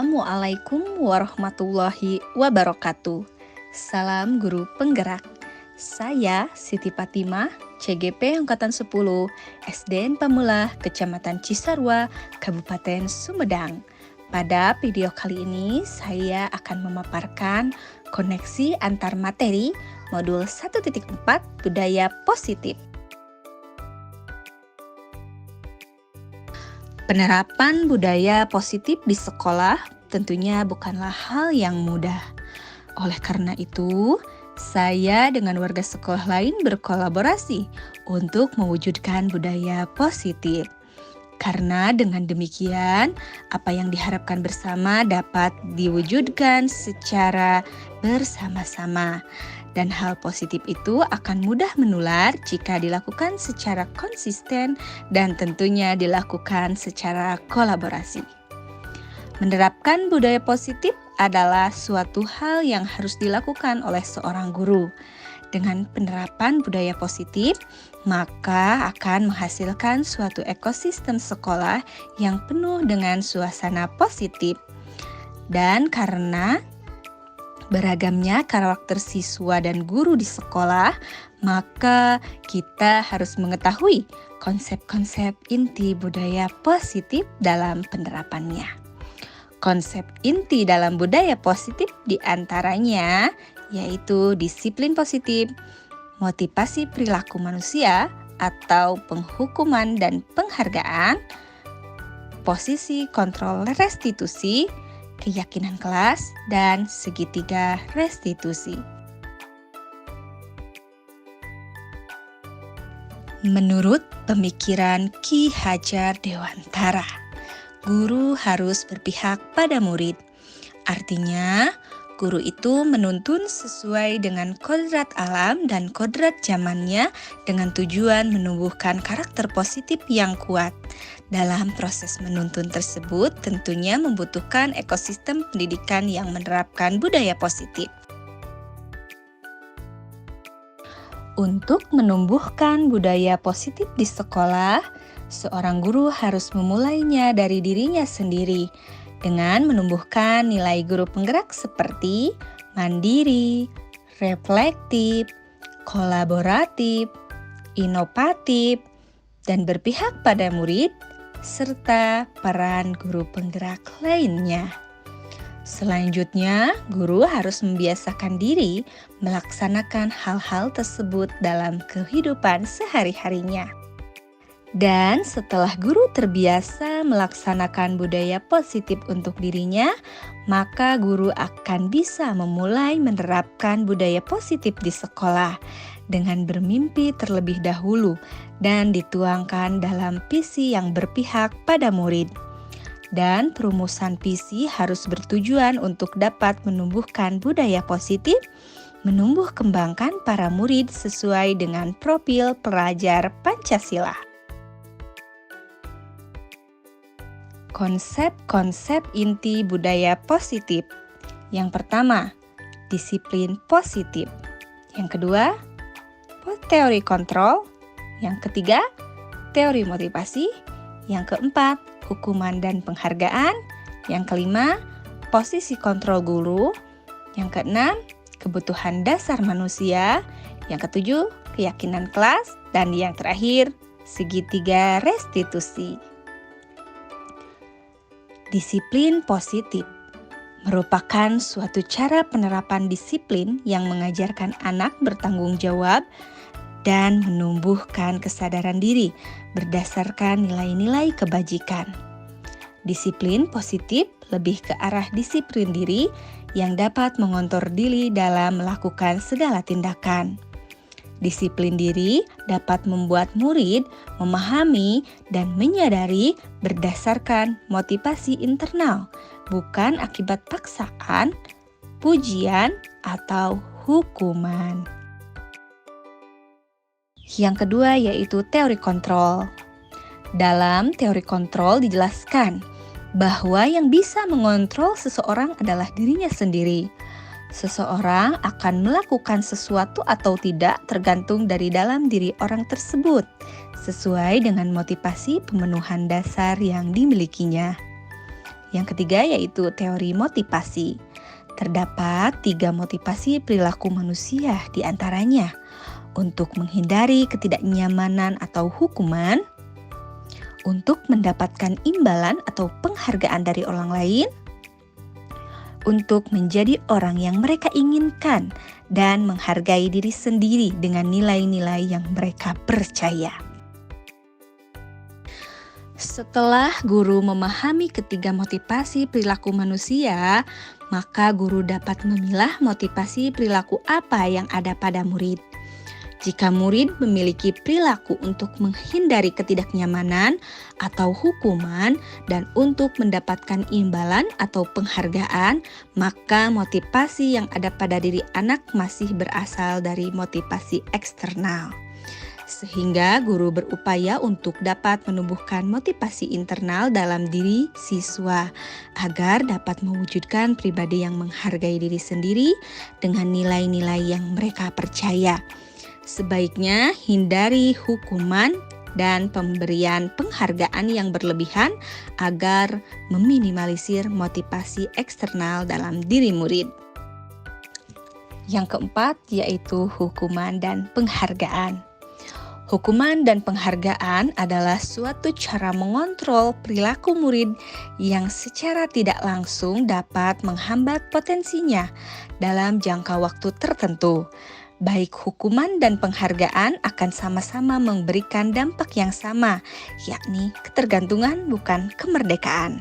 Assalamualaikum warahmatullahi wabarakatuh. Salam guru penggerak. Saya Siti Fatimah, CGP Angkatan 10, SDN Pamula, Kecamatan Cisarua, Kabupaten Sumedang. Pada video kali ini saya akan memaparkan koneksi antar materi modul 1.4 budaya positif. Penerapan budaya positif di sekolah tentunya bukanlah hal yang mudah. Oleh karena itu, saya dengan warga sekolah lain berkolaborasi untuk mewujudkan budaya positif. Karena dengan demikian, apa yang diharapkan bersama dapat diwujudkan secara bersama-sama. Dan hal positif itu akan mudah menular jika dilakukan secara konsisten dan tentunya dilakukan secara kolaborasi. Menerapkan budaya positif adalah suatu hal yang harus dilakukan oleh seorang guru. Dengan penerapan budaya positif, maka akan menghasilkan suatu ekosistem sekolah yang penuh dengan suasana positif. Dan karena beragamnya karakter siswa dan guru di sekolah, maka kita harus mengetahui konsep-konsep inti budaya positif dalam penerapannya. Konsep inti dalam budaya positif diantaranya yaitu disiplin positif, motivasi perilaku manusia atau penghukuman dan penghargaan, posisi kontrol restitusi, keyakinan kelas, dan segitiga restitusi. Menurut pemikiran Ki Hajar Dewantara, guru harus berpihak pada murid. Artinya, guru itu menuntun sesuai dengan kodrat alam dan kodrat zamannya dengan tujuan menumbuhkan karakter positif yang kuat. Dalam proses menuntun tersebut tentunya membutuhkan ekosistem pendidikan yang menerapkan budaya positif. Untuk menumbuhkan budaya positif di sekolah, seorang guru harus memulainya dari dirinya sendiri dengan menumbuhkan nilai guru penggerak seperti mandiri, reflektif, kolaboratif, inovatif, dan berpihak pada murid, serta peran guru penggerak lainnya. Selanjutnya, guru harus membiasakan diri melaksanakan hal-hal tersebut dalam kehidupan sehari-harinya. Dan setelah guru terbiasa melaksanakan budaya positif untuk dirinya, maka guru akan bisa memulai menerapkan budaya positif di sekolah dengan bermimpi terlebih dahulu dan dituangkan dalam visi yang berpihak pada murid. Dan perumusan visi harus bertujuan untuk dapat menumbuhkan budaya positif, menumbuh kembangkan para murid sesuai dengan profil pelajar Pancasila. Konsep-konsep inti budaya positif. Yang pertama, disiplin positif. Yang kedua, teori kontrol. Yang ketiga, teori motivasi. Yang keempat, hukuman dan penghargaan. Yang kelima, posisi kontrol guru. Yang keenam, kebutuhan dasar manusia. Yang ketujuh, keyakinan kelas. Dan yang terakhir, segitiga restitusi. Disiplin positif merupakan suatu cara penerapan disiplin yang mengajarkan anak bertanggung jawab dan menumbuhkan kesadaran diri berdasarkan nilai-nilai kebajikan. Disiplin positif lebih ke arah disiplin diri yang dapat mengontrol diri dalam melakukan segala tindakan. Disiplin diri dapat membuat murid memahami dan menyadari berdasarkan motivasi internal, bukan akibat paksaan, pujian, atau hukuman. Yang kedua yaitu teori kontrol. Dalam teori kontrol dijelaskan bahwa yang bisa mengontrol seseorang adalah dirinya sendiri. Seseorang akan melakukan sesuatu atau tidak tergantung dari dalam diri orang tersebut, sesuai dengan motivasi pemenuhan dasar yang dimilikinya. Yang ketiga yaitu teori motivasi. Terdapat 3 motivasi perilaku manusia di antaranya. Untuk menghindari ketidaknyamanan atau hukuman, untuk mendapatkan imbalan atau penghargaan dari orang lain, untuk menjadi orang yang mereka inginkan, dan menghargai diri sendiri dengan nilai-nilai yang mereka percaya. Setelah guru memahami ketiga motivasi perilaku manusia, maka guru dapat memilah motivasi perilaku apa yang ada pada murid. Jika murid memiliki perilaku untuk menghindari ketidaknyamanan atau hukuman dan untuk mendapatkan imbalan atau penghargaan, maka motivasi yang ada pada diri anak masih berasal dari motivasi eksternal. Sehingga guru berupaya untuk dapat menumbuhkan motivasi internal dalam diri siswa agar dapat mewujudkan pribadi yang menghargai diri sendiri dengan nilai-nilai yang mereka percaya. Sebaiknya hindari hukuman dan pemberian penghargaan yang berlebihan agar meminimalisir motivasi eksternal dalam diri murid. Yang keempat yaitu hukuman dan penghargaan. Hukuman dan penghargaan adalah suatu cara mengontrol perilaku murid yang secara tidak langsung dapat menghambat potensinya dalam jangka waktu tertentu. Baik hukuman dan penghargaan akan sama-sama memberikan dampak yang sama, yakni ketergantungan bukan kemerdekaan.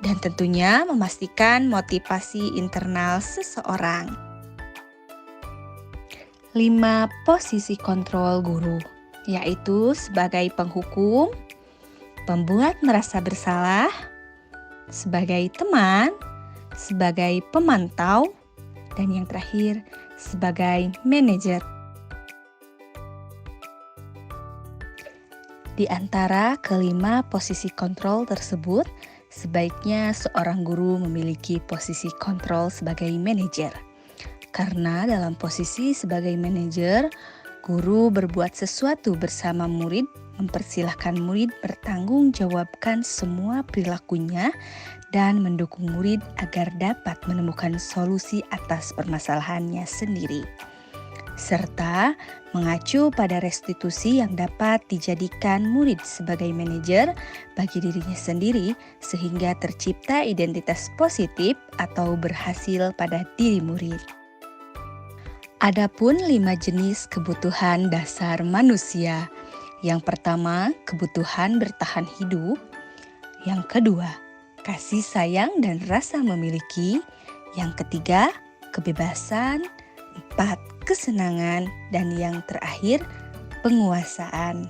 Dan tentunya memastikan motivasi internal seseorang. 5 posisi kontrol guru, yaitu sebagai penghukum, pembuat merasa bersalah, sebagai teman, sebagai pemantau, dan yang terakhir sebagai manajer. Di antara kelima posisi kontrol tersebut, sebaiknya seorang guru memiliki posisi kontrol sebagai manajer. Karena dalam posisi sebagai manajer, guru berbuat sesuatu bersama murid, mempersilahkan murid bertanggung jawabkan semua perilakunya dan mendukung murid agar dapat menemukan solusi atas permasalahannya sendiri. Serta mengacu pada restitusi yang dapat dijadikan murid sebagai manajer bagi dirinya sendiri sehingga tercipta identitas positif atau berhasil pada diri murid. Adapun 5 jenis kebutuhan dasar manusia. Yang pertama, kebutuhan bertahan hidup. Yang kedua, kasih sayang dan rasa memiliki. Yang ketiga, kebebasan. 4, kesenangan. Dan yang terakhir, penguasaan.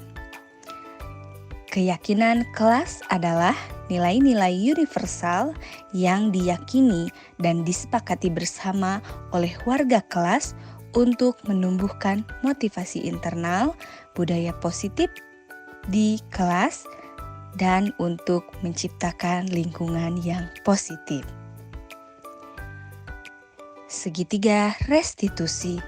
Keyakinan kelas adalah nilai-nilai universal yang diyakini dan disepakati bersama oleh warga kelas untuk menumbuhkan motivasi internal, budaya positif di kelas, dan untuk menciptakan lingkungan yang positif. Segitiga restitusi.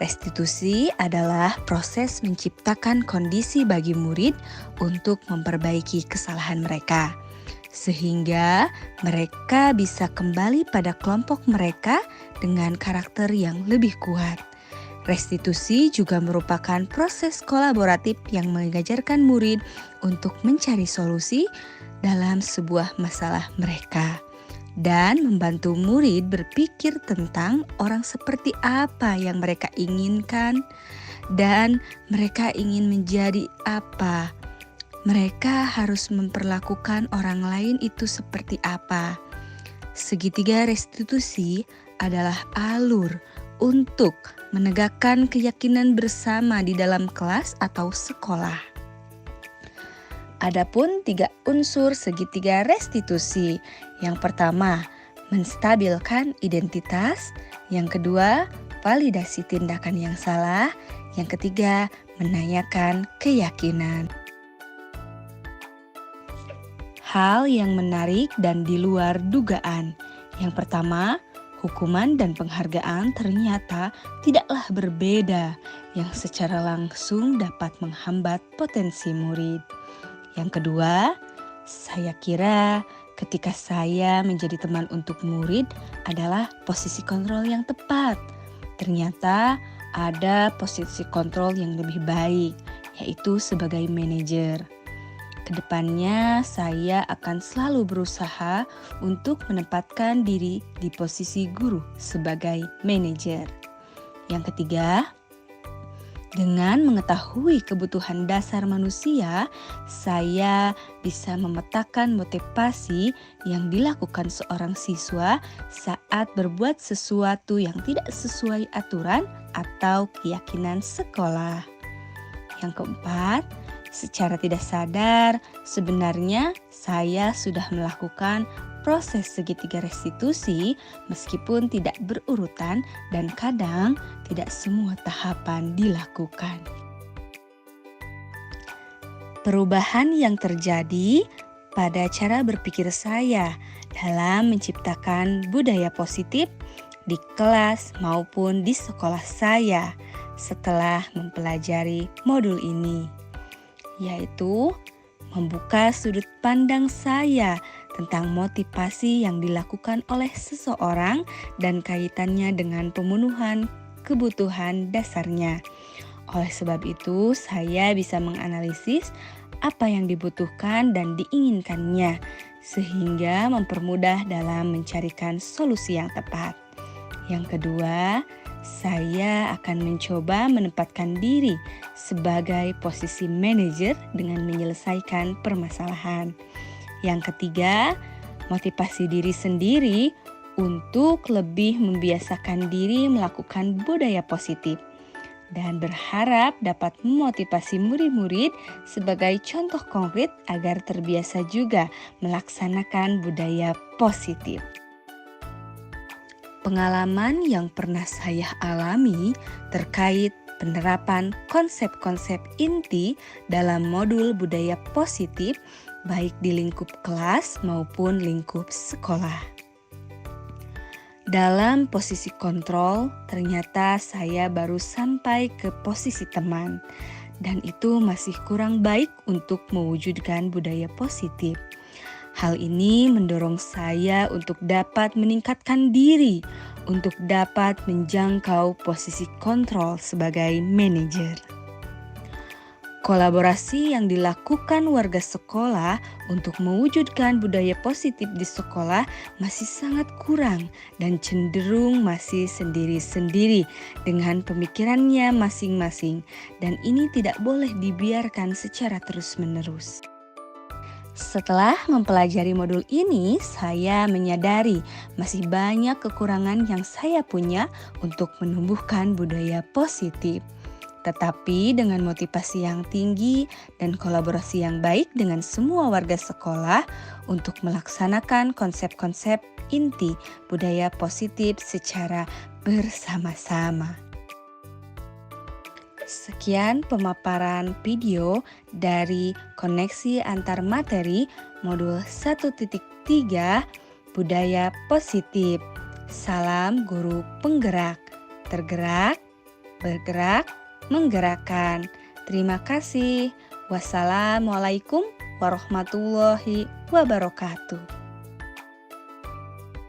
Restitusi adalah proses menciptakan kondisi bagi murid untuk memperbaiki kesalahan mereka, sehingga mereka bisa kembali pada kelompok mereka dengan karakter yang lebih kuat. Restitusi juga merupakan proses kolaboratif yang mengajarkan murid untuk mencari solusi dalam sebuah masalah mereka dan membantu murid berpikir tentang orang seperti apa yang mereka inginkan dan mereka ingin menjadi apa. Mereka harus memperlakukan orang lain itu seperti apa. Segitiga restitusi adalah alur untuk menegakkan keyakinan bersama di dalam kelas atau sekolah. Adapun 3 unsur segitiga restitusi. Yang pertama, menstabilkan identitas. Yang kedua, validasi tindakan yang salah. Yang ketiga, menanyakan keyakinan. Hal yang menarik dan di luar dugaan. Yang pertama, hukuman dan penghargaan ternyata tidaklah berbeda yang secara langsung dapat menghambat potensi murid. Yang kedua, saya kira ketika saya menjadi teman untuk murid adalah posisi kontrol yang tepat. Ternyata ada posisi kontrol yang lebih baik, yaitu sebagai manajer. Kedepannya saya akan selalu berusaha untuk menempatkan diri di posisi guru sebagai manajer. Yang ketiga, dengan mengetahui kebutuhan dasar manusia, saya bisa memetakan motivasi yang dilakukan seorang siswa saat berbuat sesuatu yang tidak sesuai aturan atau keyakinan sekolah. Yang keempat, secara tidak sadar, sebenarnya saya sudah melakukan proses segitiga restitusi meskipun tidak berurutan dan kadang tidak semua tahapan dilakukan. Perubahan yang terjadi pada cara berpikir saya dalam menciptakan budaya positif di kelas maupun di sekolah saya setelah mempelajari modul ini, yaitu membuka sudut pandang saya tentang motivasi yang dilakukan oleh seseorang dan kaitannya dengan pemenuhan kebutuhan dasarnya. Oleh sebab itu, saya bisa menganalisis apa yang dibutuhkan dan diinginkannya, sehingga mempermudah dalam mencarikan solusi yang tepat. Yang kedua, saya akan mencoba menempatkan diri sebagai posisi manajer dengan menyelesaikan permasalahan. Yang ketiga, motivasi diri sendiri untuk lebih membiasakan diri melakukan budaya positif dan berharap dapat memotivasi murid-murid sebagai contoh konkret agar terbiasa juga melaksanakan budaya positif. Pengalaman yang pernah saya alami terkait penerapan konsep-konsep inti dalam modul budaya positif baik di lingkup kelas maupun lingkup sekolah. Dalam posisi kontrol, ternyata saya baru sampai ke posisi teman, dan itu masih kurang baik untuk mewujudkan budaya positif. Hal ini mendorong saya untuk dapat meningkatkan diri, untuk dapat menjangkau posisi kontrol sebagai manajer. Kolaborasi yang dilakukan warga sekolah untuk mewujudkan budaya positif di sekolah masih sangat kurang dan cenderung masih sendiri-sendiri dengan pemikirannya masing-masing, dan ini tidak boleh dibiarkan secara terus-menerus. Setelah mempelajari modul ini, saya menyadari masih banyak kekurangan yang saya punya untuk menumbuhkan budaya positif. Tetapi dengan motivasi yang tinggi dan kolaborasi yang baik dengan semua warga sekolah untuk melaksanakan konsep-konsep inti budaya positif secara bersama-sama. Sekian pemaparan video dari koneksi antar materi modul 1.3 budaya positif. Salam guru penggerak, tergerak, bergerak, menggerakkan. Terima kasih. Wassalamualaikum warahmatullahi wabarakatuh.